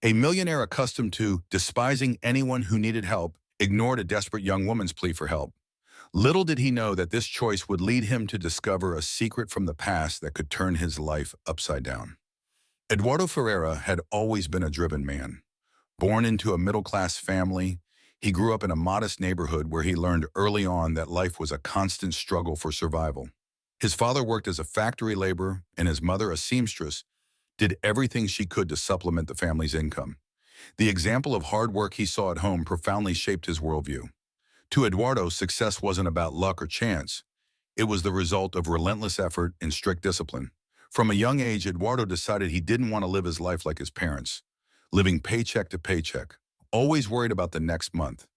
A millionaire accustomed to despising anyone who needed help ignored a desperate young woman's plea for help. Little did he know that this choice would lead him to discover a secret from the past that could turn his life upside down. Eduardo Ferreira had always been a driven man. Born into a middle-class family, he grew up in a modest neighborhood where he learned early on that life was a constant struggle for survival. His father worked as a factory laborer and his mother, a seamstress, did everything she could to supplement the family's income. The example of hard work he saw at home profoundly shaped his worldview. To Eduardo, success wasn't about luck or chance. It was the result of relentless effort and strict discipline. From a young age, Eduardo decided he didn't want to live his life like his parents, living paycheck to paycheck, always worried about the next month.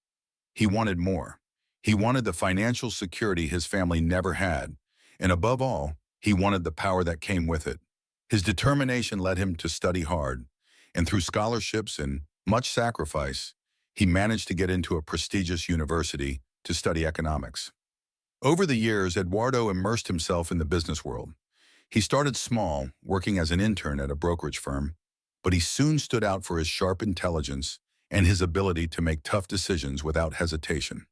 He wanted more. He wanted the financial security his family never had, and above all, he wanted the power that came with it. His determination led him to study hard, and through scholarships and much sacrifice, he managed to get into a prestigious university to study economics. Over the years, Eduardo immersed himself in the business world. He started small, working as an intern at a brokerage firm, but he soon stood out for his sharp intelligence and his ability to make tough decisions without hesitation.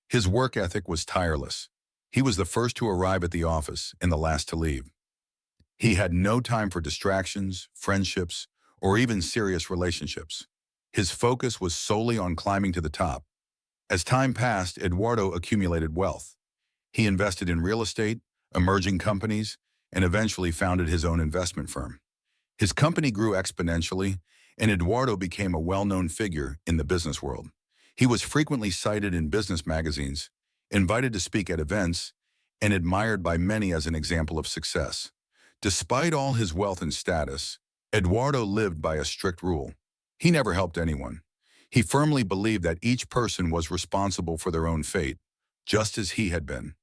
His work ethic was tireless. He was the first to arrive at the office and the last to leave. He had no time for distractions, friendships, or even serious relationships. His focus was solely on climbing to the top. As time passed, Eduardo accumulated wealth. He invested in real estate, emerging companies, and eventually founded his own investment firm. His company grew exponentially, and Eduardo became a well-known figure in the business world. He was frequently cited in business magazines, invited to speak at events, and admired by many as an example of success. Despite all his wealth and status, Eduardo lived by a strict rule. He never helped anyone. He firmly believed that each person was responsible for their own fate, just as he had been.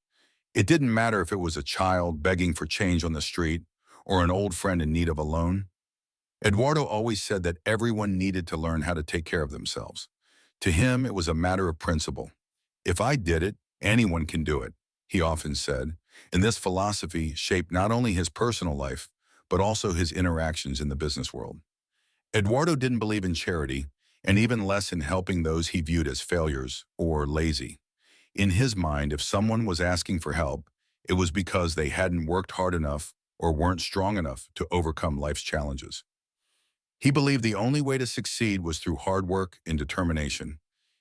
It didn't matter if it was a child begging for change on the street or an old friend in need of a loan. Eduardo always said that everyone needed to learn how to take care of themselves. To him, it was a matter of principle. If I did it, anyone can do it, he often said, and this philosophy shaped not only his personal life, but also his interactions in the business world. Eduardo didn't believe in charity, and even less in helping those he viewed as failures or lazy. In his mind, if someone was asking for help, it was because they hadn't worked hard enough or weren't strong enough to overcome life's challenges. He believed the only way to succeed was through hard work and determination,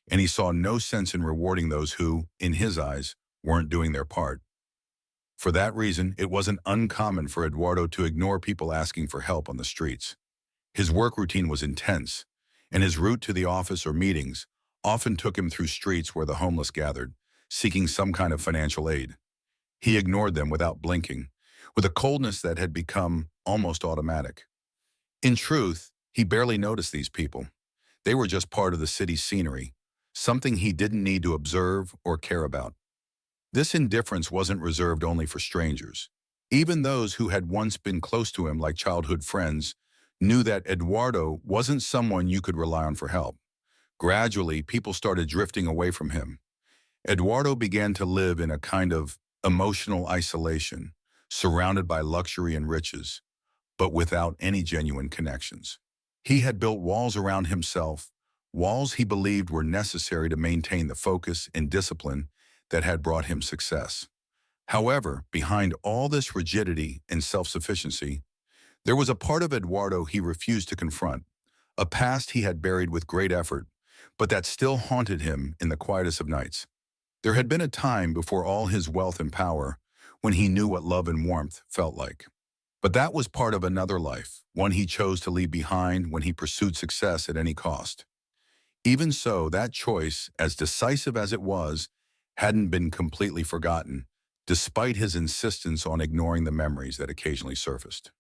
and he saw no sense in rewarding those who, in his eyes, weren't doing their part. For that reason, it wasn't uncommon for Eduardo to ignore people asking for help on the streets. His work routine was intense, and his route to the office or meetings often took him through streets where the homeless gathered, seeking some kind of financial aid. He ignored them without blinking, with a coldness that had become almost automatic. In truth, he barely noticed these people. They were just part of the city's scenery, something he didn't need to observe or care about. This indifference wasn't reserved only for strangers. Even those who had once been close to him like childhood friends knew that Eduardo wasn't someone you could rely on for help. Gradually, people started drifting away from him. Eduardo began to live in a kind of emotional isolation, surrounded by luxury and riches, but without any genuine connections. He had built walls around himself, walls he believed were necessary to maintain the focus and discipline that had brought him success. However, behind all this rigidity and self-sufficiency, there was a part of Eduardo he refused to confront, a past he had buried with great effort, but that still haunted him in the quietest of nights. There had been a time before all his wealth and power when he knew what love and warmth felt like. But that was part of another life, one he chose to leave behind when he pursued success at any cost. Even so, that choice, as decisive as it was, hadn't been completely forgotten, despite his insistence on ignoring the memories that occasionally surfaced.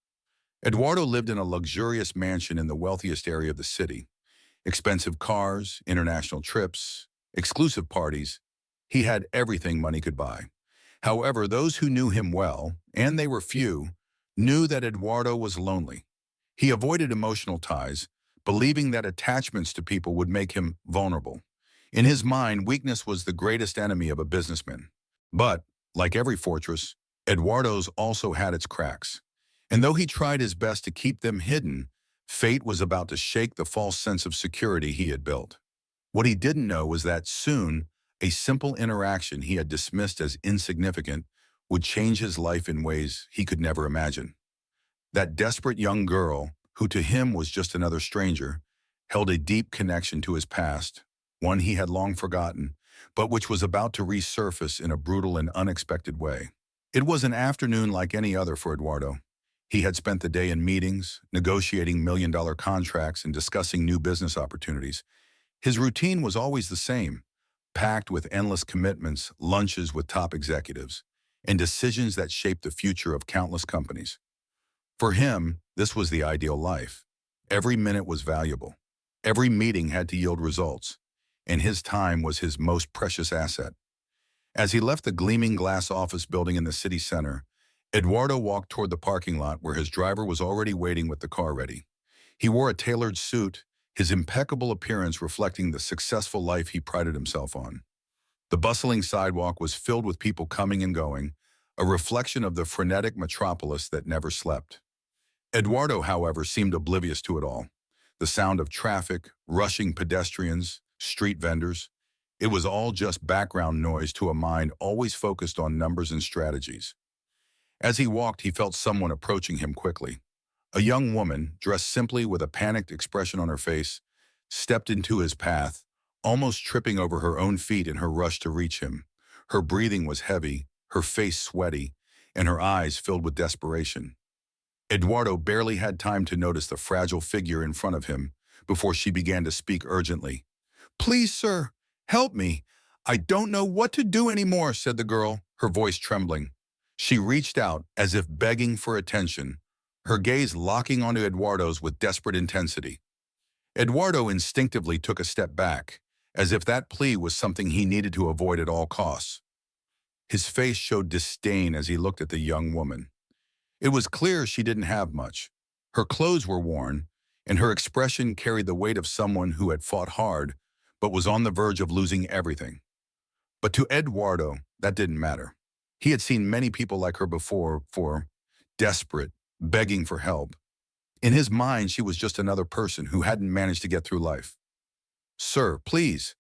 Eduardo lived in a luxurious mansion in the wealthiest area of the city. Expensive cars, international trips, exclusive parties. He had everything money could buy. However, those who knew him well, and they were few, knew that Eduardo was lonely. He avoided emotional ties, believing that attachments to people would make him vulnerable. In his mind, weakness was the greatest enemy of a businessman. But, like every fortress, Eduardo's also had its cracks. And though he tried his best to keep them hidden, Fate was about to shake the false sense of security he had built. What he didn't know was that soon, a simple interaction he had dismissed as insignificant would change his life in ways he could never imagine. That desperate young girl, who to him was just another stranger, held a deep connection to his past, one he had long forgotten, but which was about to resurface in a brutal and unexpected way. It was an afternoon like any other for Eduardo. He had spent the day in meetings, negotiating million-dollar contracts and discussing new business opportunities. His routine was always the same, packed with endless commitments, lunches with top executives, and decisions that shaped the future of countless companies. For him, this was the ideal life. Every minute was valuable. Every meeting had to yield results, and his time was his most precious asset. As he left the gleaming glass office building in the city center, Eduardo walked toward the parking lot where his driver was already waiting with the car ready. He wore a tailored suit, his impeccable appearance reflecting the successful life he prided himself on. The bustling sidewalk was filled with people coming and going, a reflection of the frenetic metropolis that never slept. Eduardo, however, seemed oblivious to it all. The sound of traffic, rushing pedestrians, street vendors. It was all just background noise to a mind always focused on numbers and strategies. As he walked, he felt someone approaching him quickly. A young woman, dressed simply with a panicked expression on her face, stepped into his path, almost tripping over her own feet in her rush to reach him. Her breathing was heavy, her face sweaty, and her eyes filled with desperation. Eduardo barely had time to notice the fragile figure in front of him before she began to speak urgently. "Please, sir, help me. I don't know what to do anymore," said the girl, her voice trembling. She reached out as if begging for attention, her gaze locking onto Eduardo's with desperate intensity. Eduardo instinctively took a step back, as if that plea was something he needed to avoid at all costs. His face showed disdain as he looked at the young woman. It was clear she didn't have much. Her clothes were worn, and her expression carried the weight of someone who had fought hard, but was on the verge of losing everything. But to Eduardo, that didn't matter. He had seen many people like her before, desperate, begging for help. In his mind, she was just another person who hadn't managed to get through life. "Sir, please.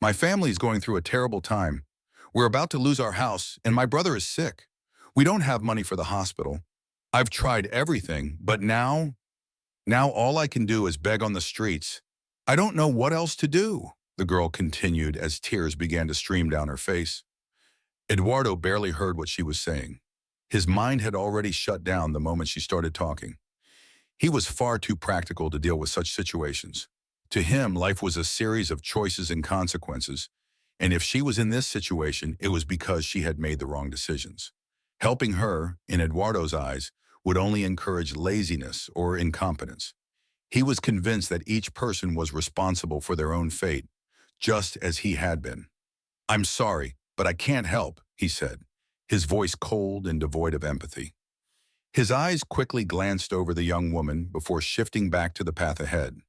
My family is going through a terrible time. We're about to lose our house, and my brother is sick. We don't have money for the hospital. I've tried everything, but now all I can do is beg on the streets. I don't know what else to do," the girl continued as tears began to stream down her face. Eduardo barely heard what she was saying. His mind had already shut down the moment she started talking. He was far too practical to deal with such situations. To him, life was a series of choices and consequences, and if she was in this situation, it was because she had made the wrong decisions. Helping her, in Eduardo's eyes, would only encourage laziness or incompetence. He was convinced that each person was responsible for their own fate, just as he had been. "I'm sorry, but I can't help," he said, his voice cold and devoid of empathy. His eyes quickly glanced over the young woman before shifting back to the path ahead.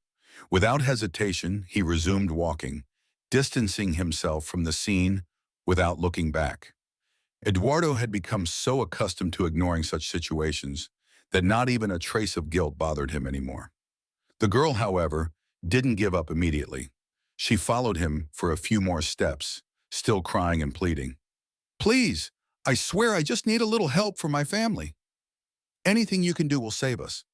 Without hesitation, he resumed walking, distancing himself from the scene without looking back. Eduardo had become so accustomed to ignoring such situations that not even a trace of guilt bothered him anymore. The girl, however, didn't give up immediately. She followed him for a few more steps, still crying and pleading. "Please, I swear I just need a little help for my family. Anything you can do will save us."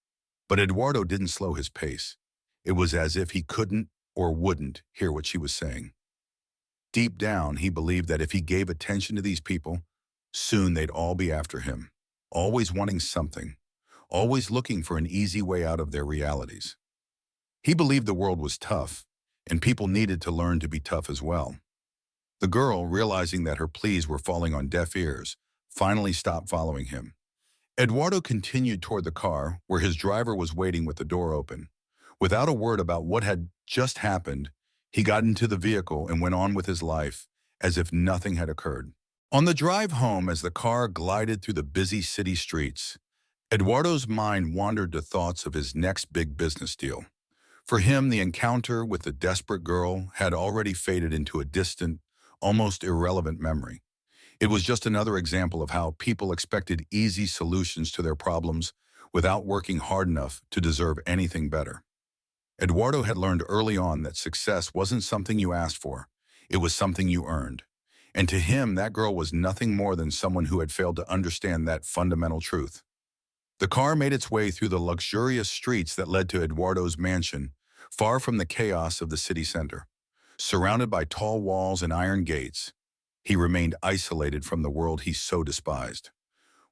But Eduardo didn't slow his pace. It was as if he couldn't or wouldn't hear what she was saying. Deep down, he believed that if he gave attention to these people, soon they'd all be after him, always wanting something, always looking for an easy way out of their realities. He believed the world was tough, and people needed to learn to be tough as well. The girl, realizing that her pleas were falling on deaf ears, finally stopped following him. Eduardo continued toward the car, where his driver was waiting with the door open. Without a word about what had just happened, he got into the vehicle and went on with his life, as if nothing had occurred. On the drive home, as the car glided through the busy city streets, Eduardo's mind wandered to thoughts of his next big business deal. For him, the encounter with the desperate girl had already faded into a distant, almost irrelevant memory. It was just another example of how people expected easy solutions to their problems without working hard enough to deserve anything better. Eduardo had learned early on that success wasn't something you asked for, it was something you earned. And to him, that girl was nothing more than someone who had failed to understand that fundamental truth. The car made its way through the luxurious streets that led to Eduardo's mansion, far from the chaos of the city center. Surrounded by tall walls and iron gates, he remained isolated from the world he so despised.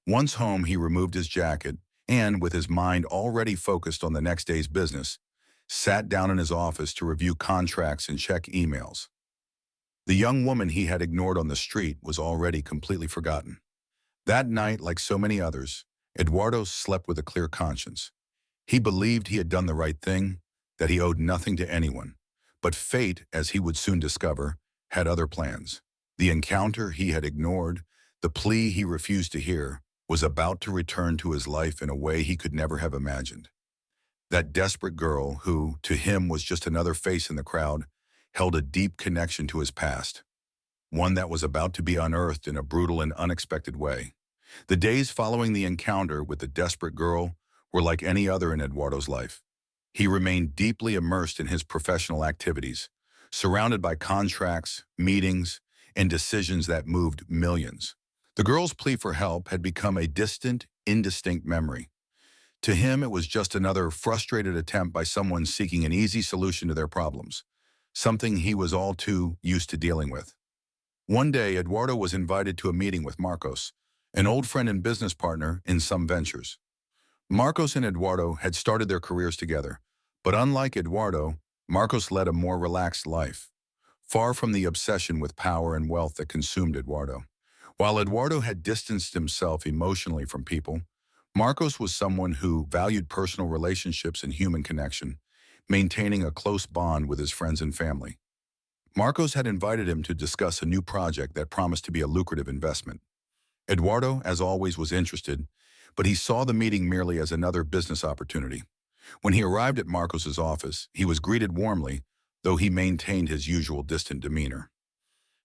Once home, he removed his jacket and, with his mind already focused on the next day's business, sat down in his office to review contracts and check emails. The young woman he had ignored on the street was already completely forgotten. That night, like so many others, Eduardo slept with a clear conscience. He believed he had done the right thing, that he owed nothing to anyone. But fate, as he would soon discover, had other plans. The encounter he had ignored, the plea he refused to hear, was about to return to his life in a way he could never have imagined. That desperate girl, who, to him, was just another face in the crowd, held a deep connection to his past, one that was about to be unearthed in a brutal and unexpected way. The days following the encounter with the desperate girl were like any other in Eduardo's life. He remained deeply immersed in his professional activities, surrounded by contracts, meetings, and decisions that moved millions. The girl's plea for help had become a distant, indistinct memory. To him, it was just another frustrated attempt by someone seeking an easy solution to their problems, something he was all too used to dealing with. One day, Eduardo was invited to a meeting with Marcos, an old friend and business partner in some ventures. Marcos and Eduardo had started their careers together, but unlike Eduardo, Marcos led a more relaxed life, far from the obsession with power and wealth that consumed Eduardo. While Eduardo had distanced himself emotionally from people, Marcos was someone who valued personal relationships and human connection, maintaining a close bond with his friends and family. Marcos had invited him to discuss a new project that promised to be a lucrative investment. Eduardo, as always, was interested, but he saw the meeting merely as another business opportunity. When he arrived at Marcos's office, he was greeted warmly, though he maintained his usual distant demeanor.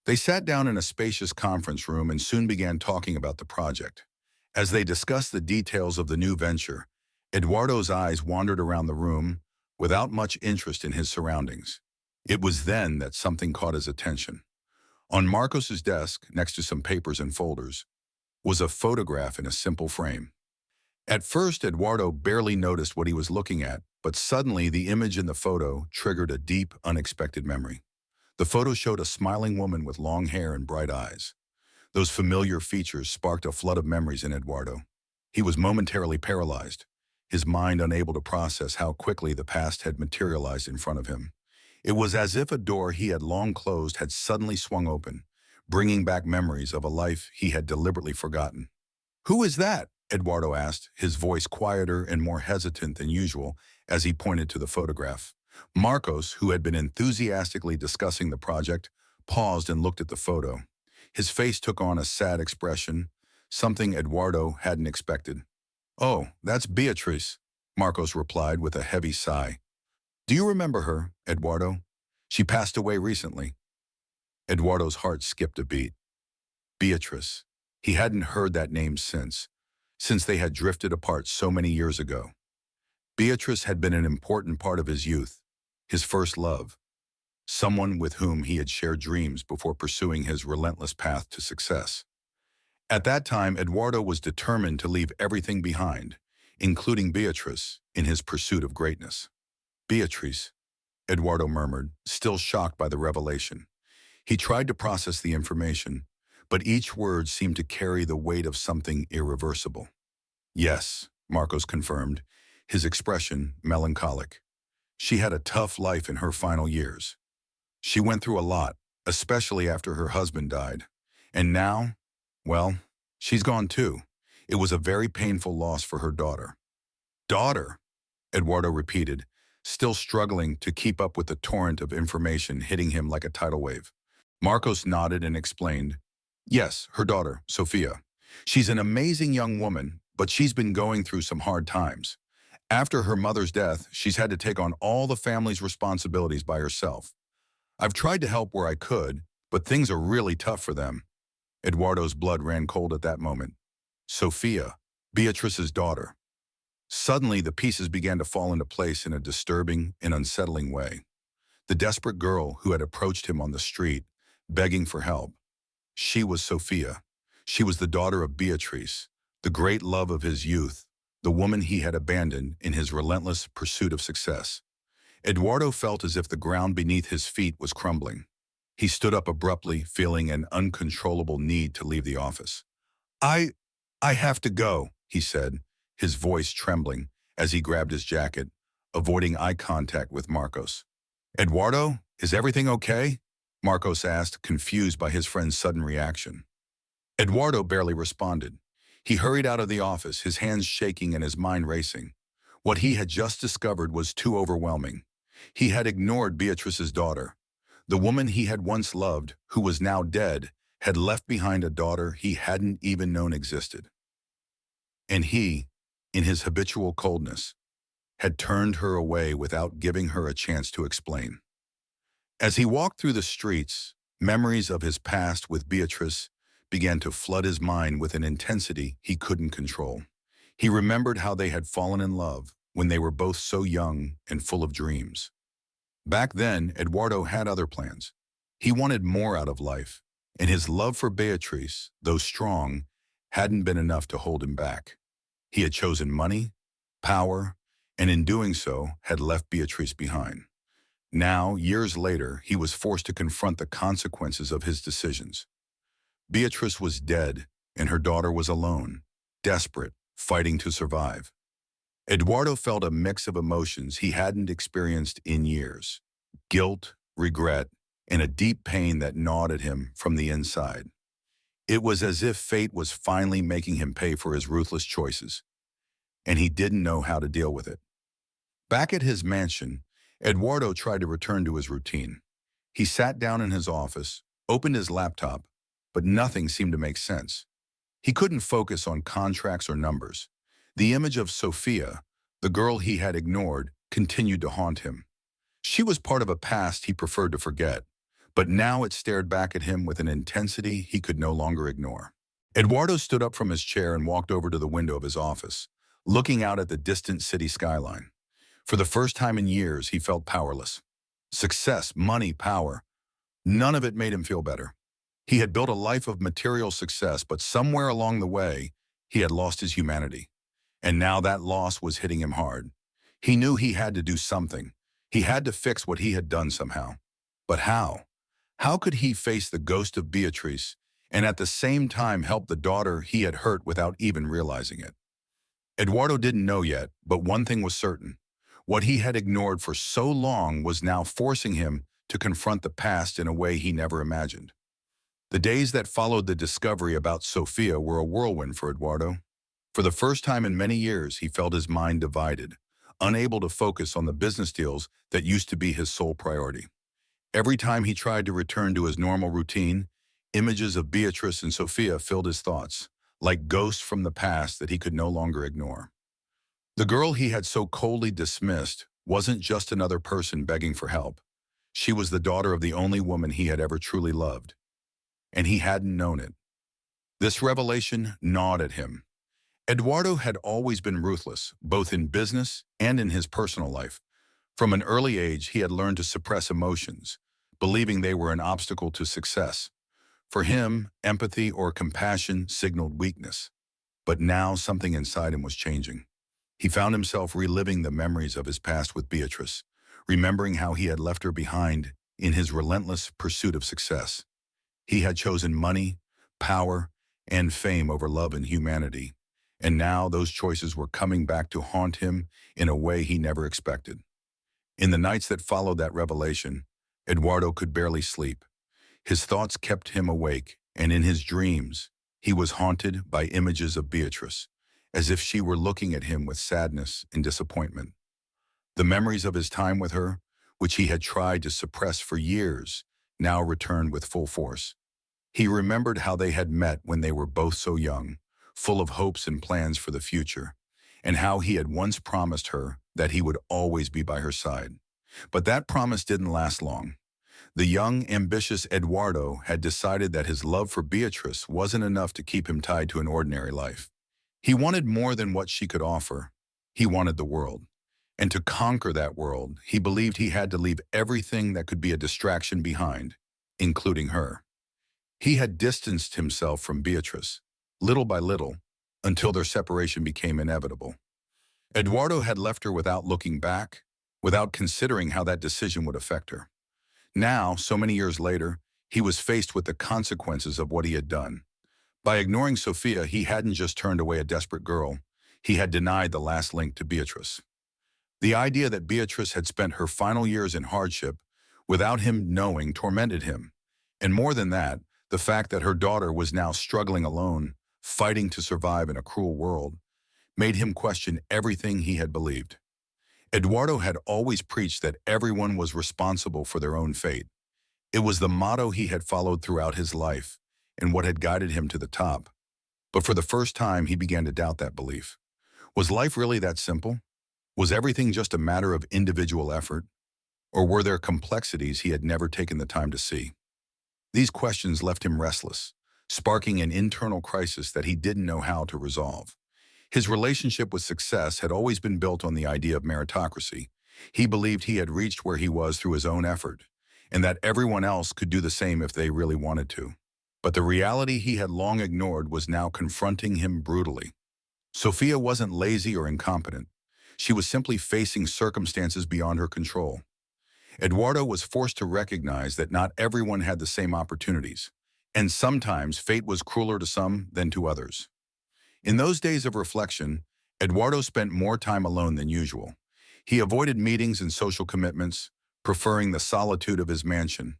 They sat down in a spacious conference room and soon began talking about the project. As they discussed the details of the new venture, Eduardo's eyes wandered around the room without much interest in his surroundings. It was then that something caught his attention. On Marcos's desk, next to some papers and folders, was a photograph in a simple frame. At first, Eduardo barely noticed what he was looking at, but suddenly the image in the photo triggered a deep, unexpected memory. The photo showed a smiling woman with long hair and bright eyes. Those familiar features sparked a flood of memories in Eduardo. He was momentarily paralyzed, his mind unable to process how quickly the past had materialized in front of him. It was as if a door he had long closed had suddenly swung open, bringing back memories of a life he had deliberately forgotten. "Who is that?" Eduardo asked, his voice quieter and more hesitant than usual as he pointed to the photograph. Marcos, who had been enthusiastically discussing the project, paused and looked at the photo. His face took on a sad expression, something Eduardo hadn't expected. "Oh, that's Beatrice," Marcos replied with a heavy sigh. "Do you remember her, Eduardo? She passed away recently." Eduardo's heart skipped a beat. Beatrice. He hadn't heard that name since they had drifted apart so many years ago. Beatrice had been an important part of his youth, his first love, someone with whom he had shared dreams before pursuing his relentless path to success. At that time, Eduardo was determined to leave everything behind, including Beatrice, in his pursuit of greatness. "Beatrice," Eduardo murmured, still shocked by the revelation. He tried to process the information, but each word seemed to carry the weight of something irreversible. "Yes," Marcos confirmed, his expression melancholic. "She had a tough life in her final years. She went through a lot, especially after her husband died. And now, well, she's gone too. It was a very painful loss for her daughter." "Daughter?" Eduardo repeated, still struggling to keep up with the torrent of information hitting him like a tidal wave. Marcos nodded and explained, "Yes, her daughter, Sophia. She's an amazing young woman, but she's been going through some hard times. After her mother's death, she's had to take on all the family's responsibilities by herself. I've tried to help where I could, but things are really tough for them." Eduardo's blood ran cold at that moment. Sophia, Beatrice's daughter. Suddenly, the pieces began to fall into place in a disturbing and unsettling way. The desperate girl who had approached him on the street, begging for help. She was Sophia. She was the daughter of Beatrice, the great love of his youth, the woman he had abandoned in his relentless pursuit of success. Eduardo felt as if the ground beneath his feet was crumbling. He stood up abruptly, feeling an uncontrollable need to leave the office. I, I have to go, he said, his voice trembling as he grabbed his jacket, avoiding eye contact with Marcos. Eduardo, is everything okay? Marcos asked, confused by his friend's sudden reaction. Eduardo barely responded. He hurried out of the office, his hands shaking and his mind racing. What he had just discovered was too overwhelming. He had ignored Beatrice's daughter. The woman he had once loved, who was now dead, had left behind a daughter he hadn't even known existed. And he, in his habitual coldness, had turned her away without giving her a chance to explain. As he walked through the streets, memories of his past with Beatrice began to flood his mind with an intensity he couldn't control. He remembered how they had fallen in love when they were both so young and full of dreams. Back then, Eduardo had other plans. He wanted more out of life, and his love for Beatrice, though strong, hadn't been enough to hold him back. He had chosen money, power, and in doing so, had left Beatrice behind. Now, years later, he was forced to confront the consequences of his decisions. Beatrice was dead, and her daughter was alone, desperate, fighting to survive. Eduardo felt a mix of emotions he hadn't experienced in years: guilt, regret, and a deep pain that gnawed at him from the inside. It was as if fate was finally making him pay for his ruthless choices, and he didn't know how to deal with it. Back at his mansion, Eduardo tried to return to his routine. He sat down in his office, opened his laptop, but nothing seemed to make sense. He couldn't focus on contracts or numbers. The image of Sophia, the girl he had ignored, continued to haunt him. She was part of a past he preferred to forget, but now it stared back at him with an intensity he could no longer ignore. Eduardo stood up from his chair and walked over to the window of his office, looking out at the distant city skyline. For the first time in years, he felt powerless. Success, money, power, none of it made him feel better. He had built a life of material success, but somewhere along the way, he had lost his humanity. And now that loss was hitting him hard. He knew he had to do something. He had to fix what he had done somehow. But how? How could he face the ghost of Beatrice and at the same time help the daughter he had hurt without even realizing it? Eduardo didn't know yet, but one thing was certain. What he had ignored for so long was now forcing him to confront the past in a way he never imagined. The days that followed the discovery about Sophia were a whirlwind for Eduardo. For the first time in many years, he felt his mind divided, unable to focus on the business deals that used to be his sole priority. Every time he tried to return to his normal routine, images of Beatrice and Sophia filled his thoughts, like ghosts from the past that he could no longer ignore. The girl he had so coldly dismissed wasn't just another person begging for help. She was the daughter of the only woman he had ever truly loved, and he hadn't known it. This revelation gnawed at him. Eduardo had always been ruthless, both in business and in his personal life. From an early age, he had learned to suppress emotions, believing they were an obstacle to success. For him, empathy or compassion signaled weakness. But now something inside him was changing. He found himself reliving the memories of his past with Beatrice, remembering how he had left her behind in his relentless pursuit of success. He had chosen money, power, and fame over love and humanity, and now those choices were coming back to haunt him in a way he never expected. In the nights that followed that revelation, Eduardo could barely sleep. His thoughts kept him awake, and in his dreams, he was haunted by images of Beatrice, as if she were looking at him with sadness and disappointment. The memories of his time with her, which he had tried to suppress for years, now returned with full force. He remembered how they had met when they were both so young, full of hopes and plans for the future, and how he had once promised her that he would always be by her side. But that promise didn't last long. The young, ambitious Eduardo had decided that his love for Beatrice wasn't enough to keep him tied to an ordinary life. He wanted more than what she could offer. He wanted the world. And to conquer that world, he believed he had to leave everything that could be a distraction behind, including her. He had distanced himself from Beatrice, little by little, until their separation became inevitable. Eduardo had left her without looking back, without considering how that decision would affect her. Now, so many years later, he was faced with the consequences of what he had done. By ignoring Sophia, he hadn't just turned away a desperate girl, he had denied the last link to Beatrice. The idea that Beatrice had spent her final years in hardship without him knowing tormented him. And more than that, the fact that her daughter was now struggling alone, fighting to survive in a cruel world, made him question everything he had believed. Eduardo had always preached that everyone was responsible for their own fate. It was the motto he had followed throughout his life and what had guided him to the top. But for the first time, he began to doubt that belief. Was life really that simple? Was everything just a matter of individual effort? Or were there complexities he had never taken the time to see? These questions left him restless, sparking an internal crisis that he didn't know how to resolve. His relationship with success had always been built on the idea of meritocracy. He believed he had reached where he was through his own effort, and that everyone else could do the same if they really wanted to. But the reality he had long ignored was now confronting him brutally. Sophia wasn't lazy or incompetent. She was simply facing circumstances beyond her control. Eduardo was forced to recognize that not everyone had the same opportunities, and sometimes fate was crueler to some than to others. In those days of reflection, Eduardo spent more time alone than usual. He avoided meetings and social commitments, preferring the solitude of his mansion.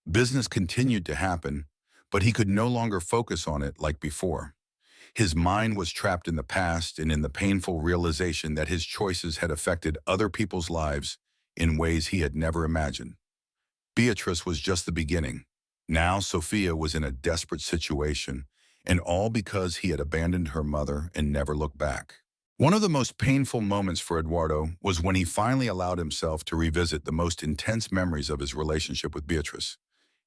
Business continued to happen, but he could no longer focus on it like before. His mind was trapped in the past and in the painful realization that his choices had affected other people's lives in ways he had never imagined. Beatrice was just the beginning. Now Sophia was in a desperate situation, and all because he had abandoned her mother and never looked back. One of the most painful moments for Eduardo was when he finally allowed himself to revisit the most intense memories of his relationship with Beatrice.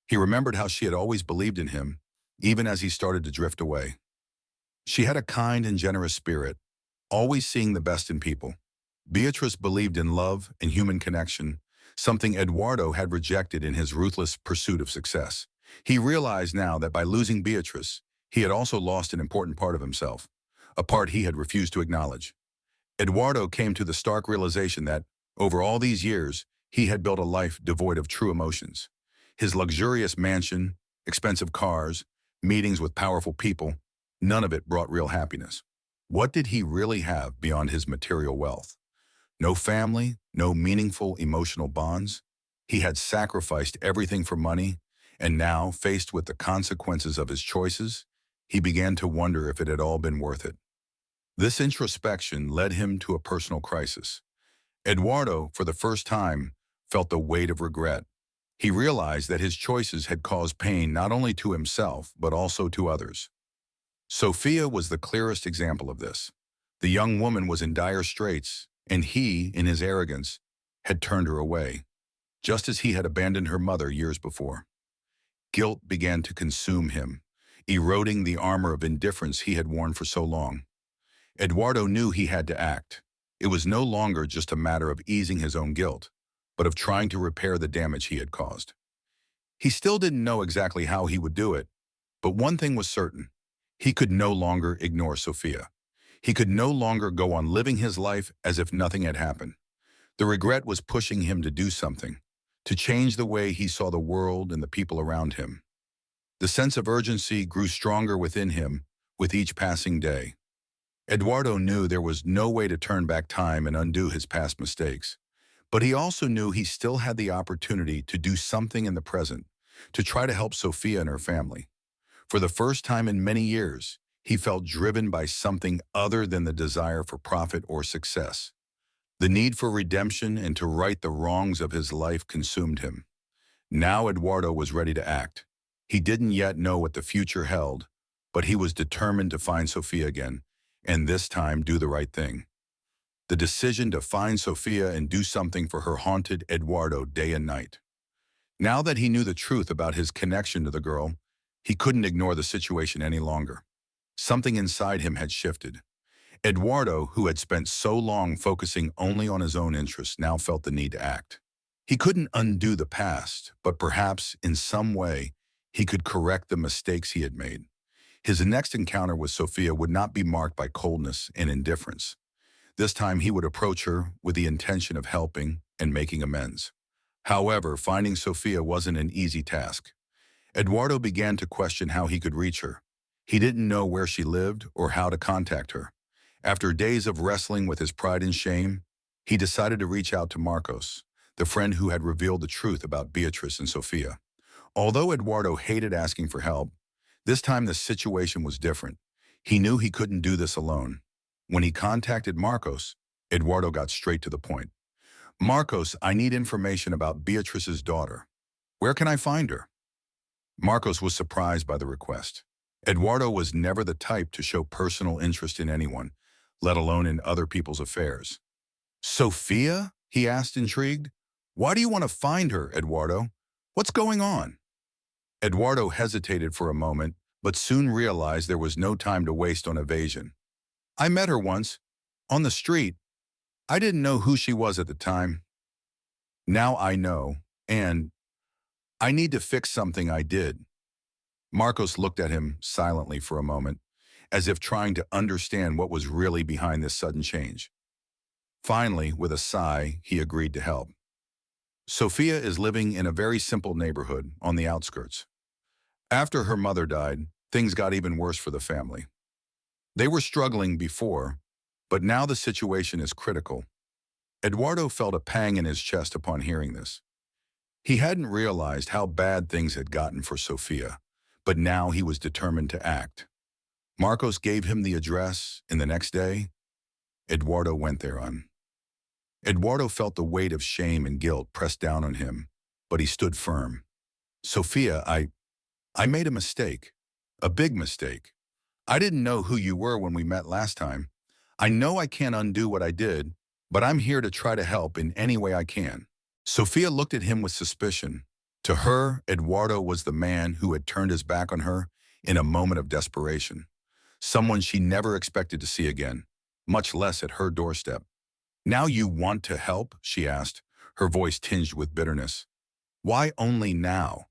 He remembered how she had always believed in him, even as he started to drift away. She had a kind and generous spirit, always seeing the best in people. Beatrice believed in love and human connection, something Eduardo had rejected in his ruthless pursuit of success. He realized now that by losing Beatrice, he had also lost an important part of himself, a part he had refused to acknowledge. Eduardo came to the stark realization that, over all these years, he had built a life devoid of true emotions. His luxurious mansion, expensive cars, meetings with powerful people, none of it brought real happiness. What did he really have beyond his material wealth? No family, no meaningful emotional bonds. He had sacrificed everything for money, and now, faced with the consequences of his choices, he began to wonder if it had all been worth it. This introspection led him to a personal crisis. Eduardo, for the first time, felt the weight of regret. He realized that his choices had caused pain not only to himself, but also to others. Sophia was the clearest example of this. The young woman was in dire straits, and he, in his arrogance, had turned her away, just as he had abandoned her mother years before. Guilt began to consume him, eroding the armor of indifference he had worn for so long. Eduardo knew he had to act. It was no longer just a matter of easing his own guilt, but of trying to repair the damage he had caused. He still didn't know exactly how he would do it, but one thing was certain. He could no longer ignore Sophia. He could no longer go on living his life as if nothing had happened. The regret was pushing him to do something, to change the way he saw the world and the people around him. The sense of urgency grew stronger within him with each passing day. Eduardo knew there was no way to turn back time and undo his past mistakes, but he also knew he still had the opportunity to do something in the present, to try to help Sophia and her family. For the first time in many years, he felt driven by something other than the desire for profit or success. The need for redemption and to right the wrongs of his life consumed him. Now Eduardo was ready to act. He didn't yet know what the future held, but he was determined to find Sophia again, and this time do the right thing. The decision to find Sophia and do something for her haunted Eduardo day and night. Now that he knew the truth about his connection to the girl, he couldn't ignore the situation any longer. Something inside him had shifted. Eduardo, who had spent so long focusing only on his own interests, now felt the need to act. He couldn't undo the past, but perhaps in some way he could correct the mistakes he had made. His next encounter with Sophia would not be marked by coldness and indifference. This time he would approach her with the intention of helping and making amends. However, finding Sophia wasn't an easy task. Eduardo began to question how he could reach her. He didn't know where she lived or how to contact her. After days of wrestling with his pride and shame, he decided to reach out to Marcos, the friend who had revealed the truth about Beatrice and Sophia. Although Eduardo hated asking for help, this time the situation was different. He knew he couldn't do this alone. When he contacted Marcos, Eduardo got straight to the point. "Marcos, I need information about Beatrice's daughter. Where can I find her?" Marcos was surprised by the request. Eduardo was never the type to show personal interest in anyone, let alone in other people's affairs. "Sophia?" he asked, intrigued. "Why do you want to find her, Eduardo? What's going on?" Eduardo hesitated for a moment, but soon realized there was no time to waste on evasion. "I met her once, on the street. I didn't know who she was at the time. Now I know, and I need to fix something I did." Marcos looked at him silently for a moment, as if trying to understand what was really behind this sudden change. Finally, with a sigh, he agreed to help. "Sophia is living in a very simple neighborhood on the outskirts. After her mother died, things got even worse for the family. They were struggling before, but now the situation is critical." Eduardo felt a pang in his chest upon hearing this. He hadn't realized how bad things had gotten for Sophia, but now he was determined to act. Marcos gave him the address, and the next day, Eduardo went there on. Eduardo felt the weight of shame and guilt pressed down on him, but he stood firm. "Sophia, I made a mistake. A big mistake. I didn't know who you were when we met last time. I know I can't undo what I did, but I'm here to try to help in any way I can." Sophia looked at him with suspicion. To her, Eduardo was the man who had turned his back on her in a moment of desperation. Someone she never expected to see again, much less at her doorstep. "Now you want to help?" she asked, her voice tinged with bitterness. "Why only now?"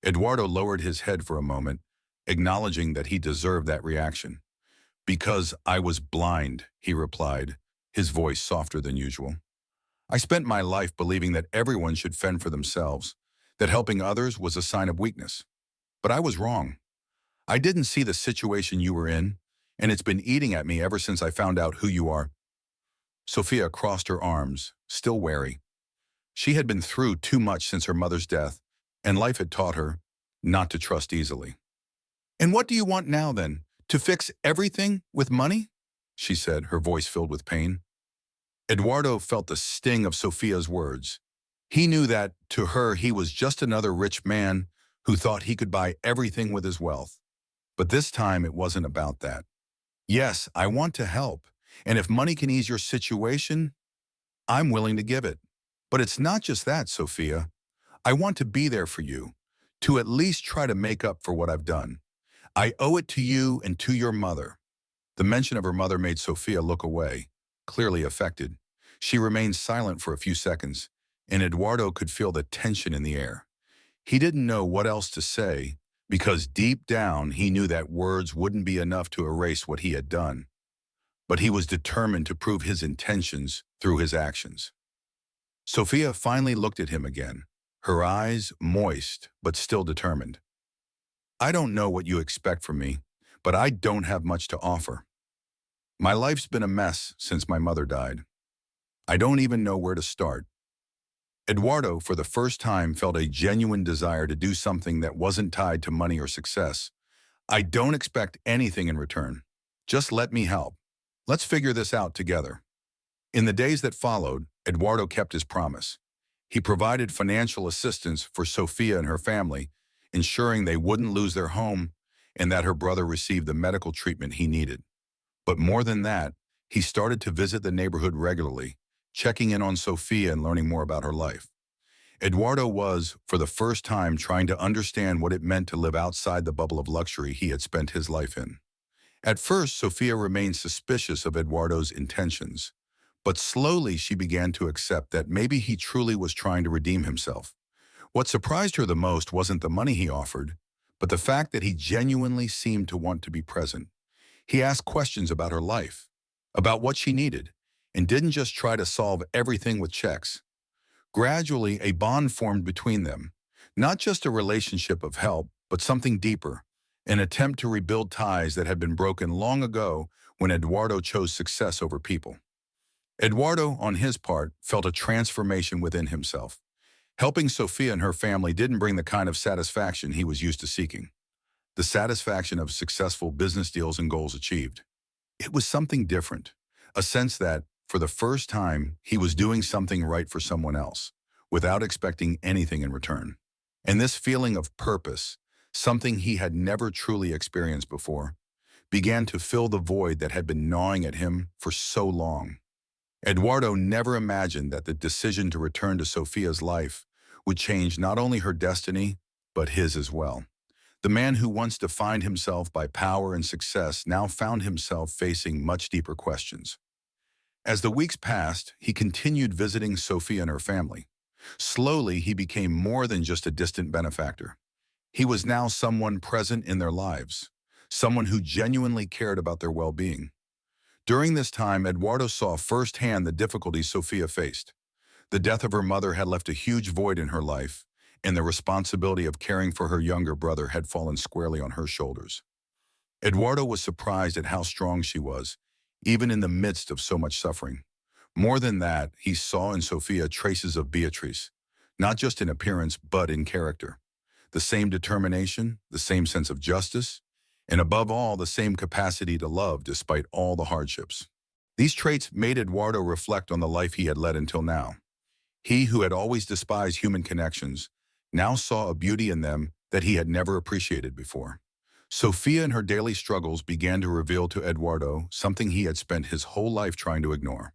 Eduardo lowered his head for a moment, acknowledging that he deserved that reaction. "Because I was blind," he replied, his voice softer than usual. "I spent my life believing that everyone should fend for themselves, that helping others was a sign of weakness. But I was wrong. I didn't see the situation you were in, and it's been eating at me ever since I found out who you are." Sophia crossed her arms, still wary. She had been through too much since her mother's death, and life had taught her not to trust easily. "And what do you want now, then? To fix everything with money?" she said, her voice filled with pain. Eduardo felt the sting of Sophia's words. He knew that, to her, he was just another rich man who thought he could buy everything with his wealth. But this time it wasn't about that. "Yes, I want to help, and if money can ease your situation, I'm willing to give it. But it's not just that, Sophia. I want to be there for you, to at least try to make up for what I've done. I owe it to you and to your mother." The mention of her mother made Sophia look away, clearly affected. She remained silent for a few seconds, and Eduardo could feel the tension in the air. He didn't know what else to say, because deep down he knew that words wouldn't be enough to erase what he had done. But he was determined to prove his intentions through his actions. Sophia finally looked at him again, her eyes moist but still determined. "I don't know what you expect from me, but I don't have much to offer. My life's been a mess since my mother died. I don't even know where to start." Eduardo, for the first time, felt a genuine desire to do something that wasn't tied to money or success. "I don't expect anything in return. Just let me help. Let's figure this out together." In the days that followed, Eduardo kept his promise. He provided financial assistance for Sophia and her family, ensuring they wouldn't lose their home and that her brother received the medical treatment he needed. But more than that, he started to visit the neighborhood regularly, checking in on Sophia and learning more about her life. Eduardo was, for the first time, trying to understand what it meant to live outside the bubble of luxury he had spent his life in. At first, Sophia remained suspicious of Eduardo's intentions, but slowly she began to accept that maybe he truly was trying to redeem himself. What surprised her the most wasn't the money he offered, but the fact that he genuinely seemed to want to be present. He asked questions about her life, about what she needed, and didn't just try to solve everything with checks. Gradually, a bond formed between them, not just a relationship of help, but something deeper, an attempt to rebuild ties that had been broken long ago when Eduardo chose success over people. Eduardo, on his part, felt a transformation within himself. Helping Sophia and her family didn't bring the kind of satisfaction he was used to seeking, the satisfaction of successful business deals and goals achieved. It was something different, a sense that, for the first time, he was doing something right for someone else, without expecting anything in return. And this feeling of purpose, something he had never truly experienced before, began to fill the void that had been gnawing at him for so long. Eduardo never imagined that the decision to return to Sophia's life would change not only her destiny, but his as well. The man who once defined himself by power and success now found himself facing much deeper questions. As the weeks passed, he continued visiting Sophia and her family. Slowly, he became more than just a distant benefactor. He was now someone present in their lives, someone who genuinely cared about their well-being. During this time, Eduardo saw firsthand the difficulties Sophia faced. The death of her mother had left a huge void in her life, and the responsibility of caring for her younger brother had fallen squarely on her shoulders. Eduardo was surprised at how strong she was, even in the midst of so much suffering. More than that, he saw in Sophia traces of Beatrice, not just in appearance, but in character. The same determination, the same sense of justice, and above all, the same capacity to love despite all the hardships. These traits made Eduardo reflect on the life he had led until now. He who had always despised human connections now saw a beauty in them that he had never appreciated before. Sophia and her daily struggles began to reveal to Eduardo something he had spent his whole life trying to ignore: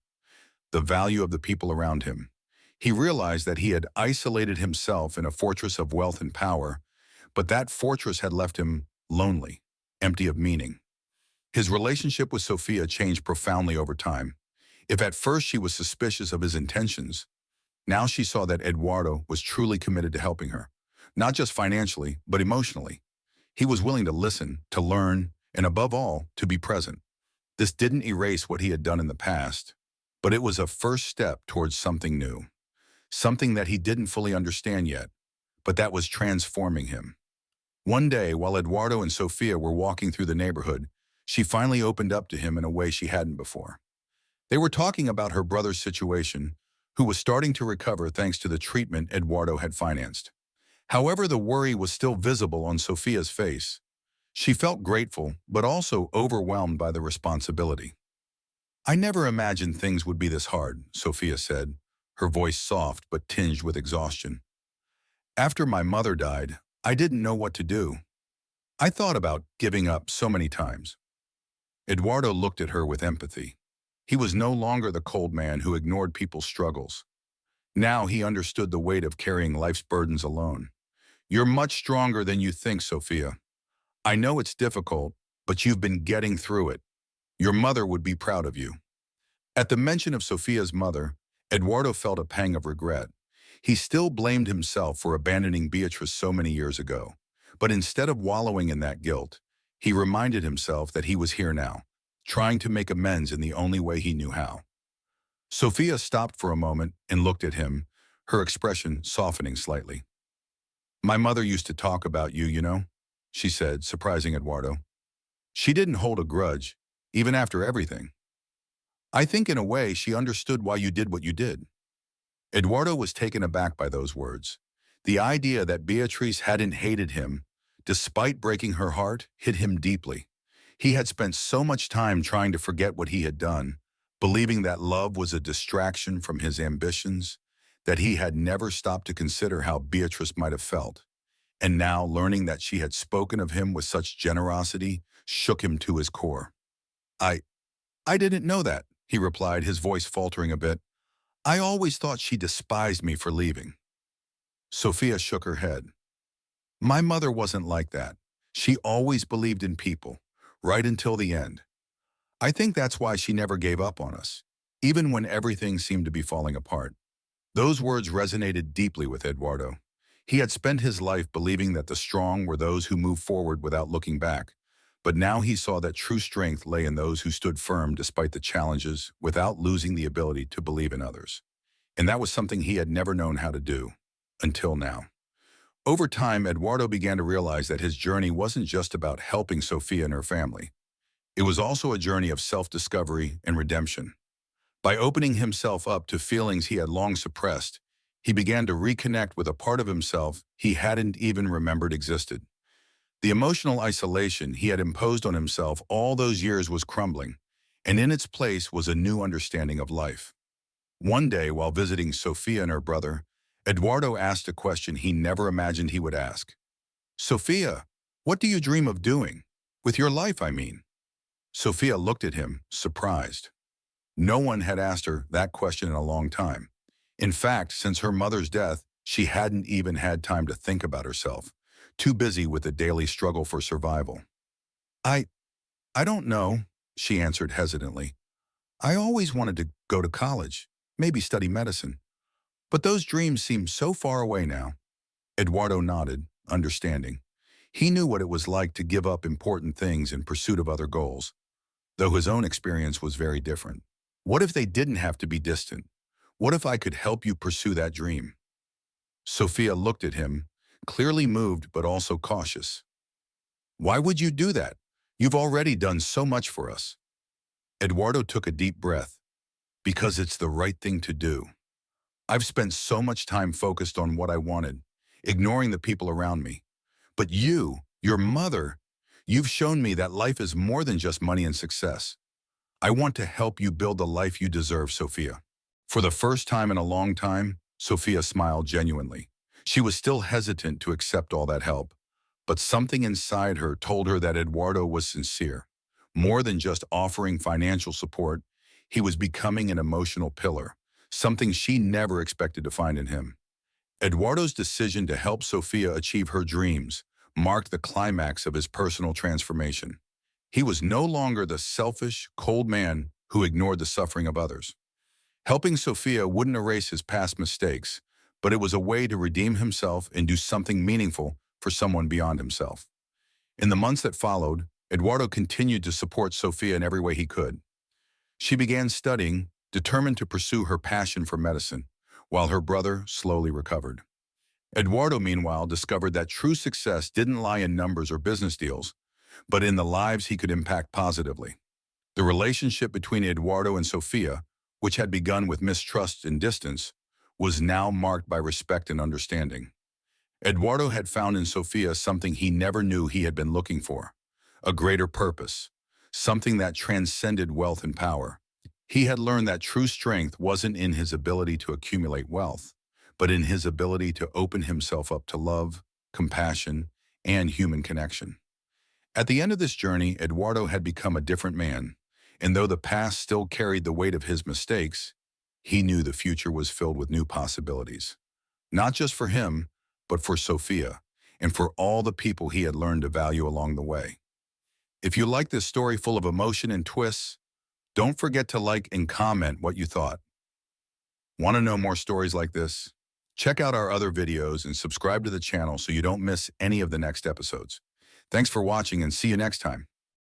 the value of the people around him. He realized that he had isolated himself in a fortress of wealth and power, but that fortress had left him lonely, empty of meaning. His relationship with Sophia changed profoundly over time. If at first she was suspicious of his intentions, now she saw that Eduardo was truly committed to helping her, not just financially, but emotionally. He was willing to listen, to learn, and above all, to be present. This didn't erase what he had done in the past, but it was a first step towards something new, something that he didn't fully understand yet, but that was transforming him. One day, while Eduardo and Sophia were walking through the neighborhood, she finally opened up to him in a way she hadn't before. They were talking about her brother's situation, who was starting to recover thanks to the treatment Eduardo had financed. However, the worry was still visible on Sophia's face. She felt grateful, but also overwhelmed by the responsibility. "I never imagined things would be this hard," Sophia said, her voice soft but tinged with exhaustion. "After my mother died, I didn't know what to do. I thought about giving up so many times." Eduardo looked at her with empathy. He was no longer the cold man who ignored people's struggles. Now he understood the weight of carrying life's burdens alone. "You're much stronger than you think, Sophia. I know it's difficult, but you've been getting through it. Your mother would be proud of you." At the mention of Sophia's mother, Eduardo felt a pang of regret. He still blamed himself for abandoning Beatrice so many years ago. But instead of wallowing in that guilt, he reminded himself that he was here now, trying to make amends in the only way he knew how. Sophia stopped for a moment and looked at him, her expression softening slightly. "My mother used to talk about you, you know," she said, surprising Eduardo. "She didn't hold a grudge, even after everything. I think in a way she understood why you did what you did." Eduardo was taken aback by those words. The idea that Beatrice hadn't hated him, despite breaking her heart, hit him deeply. He had spent so much time trying to forget what he had done, believing that love was a distraction from his ambitions, that he had never stopped to consider how Beatrice might have felt. And now, learning that she had spoken of him with such generosity shook him to his core. I, I didn't know that," he replied, his voice faltering a bit. "I always thought she despised me for leaving." Sophia shook her head. "My mother wasn't like that. She always believed in people. right until the end. I think that's why she never gave up on us, even when everything seemed to be falling apart. Those words resonated deeply with Eduardo. He had spent his life believing that the strong were those who moved forward without looking back. But now he saw that true strength lay in those who stood firm despite the challenges without losing the ability to believe in others. And that was something he had never known how to do, until now. Over time, Eduardo began to realize that his journey wasn't just about helping Sophia and her family. It was also a journey of self-discovery and redemption. By opening himself up to feelings he had long suppressed, he began to reconnect with a part of himself he hadn't even remembered existed. The emotional isolation he had imposed on himself all those years was crumbling, and in its place was a new understanding of life. One day, while visiting Sophia and her brother, Eduardo asked a question he never imagined he would ask. "Sophia, what do you dream of doing? With your life, I mean." Sophia looked at him, surprised. No one had asked her that question in a long time. In fact, since her mother's death, she hadn't even had time to think about herself, too busy with the daily struggle for survival. I, I don't know," she answered hesitantly. "I always wanted to go to college, maybe study medicine. But those dreams seem so far away now." Eduardo nodded, understanding. He knew what it was like to give up important things in pursuit of other goals, though his own experience was very different. What if they didn't have to be distant? What if I could help you pursue that dream? Sophia looked at him, clearly moved but also cautious. "Why would you do that? You've already done so much for us." Eduardo took a deep breath. "Because it's the right thing to do. I've spent so much time focused on what I wanted, ignoring the people around me. But you, your mother, you've shown me that life is more than just money and success. I want to help you build the life you deserve, Sophia." For the first time in a long time, Sophia smiled genuinely. She was still hesitant to accept all that help, but something inside her told her that Eduardo was sincere. More than just offering financial support, he was becoming an emotional pillar, something she never expected to find in him. Eduardo's decision to help Sophia achieve her dreams marked the climax of his personal transformation. He was no longer the selfish, cold man who ignored the suffering of others. Helping Sophia wouldn't erase his past mistakes, but it was a way to redeem himself and do something meaningful for someone beyond himself. In the months that followed, Eduardo continued to support Sophia in every way he could. She began studying, determined to pursue her passion for medicine, while her brother slowly recovered. Eduardo, meanwhile, discovered that true success didn't lie in numbers or business deals, but in the lives he could impact positively. The relationship between Eduardo and Sophia, which had begun with mistrust and distance, was now marked by respect and understanding. Eduardo had found in Sophia something he never knew he had been looking for, a greater purpose, something that transcended wealth and power. He had learned that true strength wasn't in his ability to accumulate wealth, but in his ability to open himself up to love, compassion, and human connection. At the end of this journey, Eduardo had become a different man, and though the past still carried the weight of his mistakes, he knew the future was filled with new possibilities. Not just for him, but for Sophia, and for all the people he had learned to value along the way. If you like this story full of emotion and twists, don't forget to like and comment what you thought. Want to know more stories like this? Check out our other videos and subscribe to the channel so you don't miss any of the next episodes. Thanks for watching and see you next time.